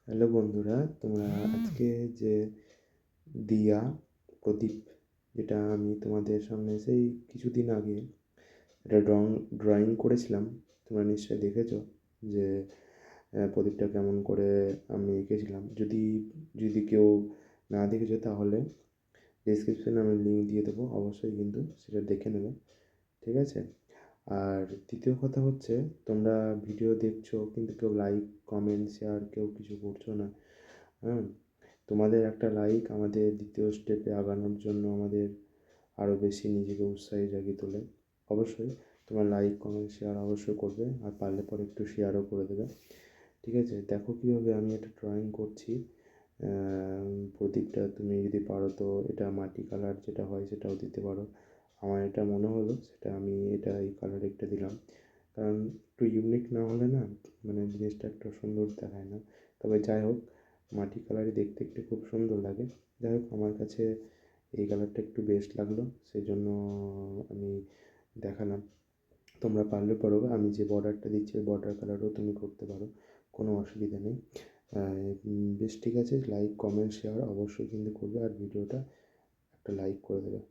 Hello বন্ধুরা, তোমরা আজকে যে দিয়া প্রদীপ, যেটা আমি তোমাদের সামনে সেই কিছুদিন আগে একটা ড্রয়িং করেছিলাম, তোমরা নিশ্চয়ই দেখেছো যে প্রদীপটা কেমন করে আমি এঁকেছিলাম। যদি যদি কেউ না দেখেছো তাহলে ডেসক্রিপশনে আমি লিঙ্ক দিয়ে দেবো, অবশ্যই কিন্তু সেটা দেখে নেবে, ঠিক আছে? আর দ্বিতীয় কথা হচ্ছে, তোমরা ভিডিও দেখছো কিন্তু কেউ লাইক কমেন্ট শেয়ার কেউ কিছু করছো না। হ্যাঁ, তোমাদের একটা লাইক আমাদের দ্বিতীয় স্টেপে আগানোর জন্য আমাদের আরও বেশি নিজেকে উৎসাহী জাগিয়ে তোলে। অবশ্যই তোমার লাইক কমেন্ট শেয়ার অবশ্যই করবে, আর পারলে পরে একটু শেয়ারও করে দেবে, ঠিক আছে? দেখো কীভাবে আমি একটা ড্রয়িং করছি। প্রদীপটা তুমি যদি পারো তো এটা মাটি কালার যেটা হয় সেটাও দিতে পারো। আমার এটা মনে হলো সেটা আমি এই কালারেরটা দিলাম, কারণ একটু ইউনিক না হলে না মানে জিনিসটা একটু সুন্দর দেখায় না। তবে যাই হোক, মাটি কালারই দেখতে একটু খুব সুন্দর লাগে। যাই হোক, আমার কাছে এই কালারটা একটু বেস্ট লাগলো, সেই জন্য আমি দেখালাম। তোমরা পারলে পারো, আমি যে বর্ডারটা দিচ্ছি ওই বর্ডার কালারও তুমি করতে পারো, কোনো অসুবিধা নেই। বেশ, ঠিক আছে। লাইক কমেন্ট শেয়ার অবশ্যই কিন্তু করবে, আর ভিডিওটা একটা লাইক করে দেবে।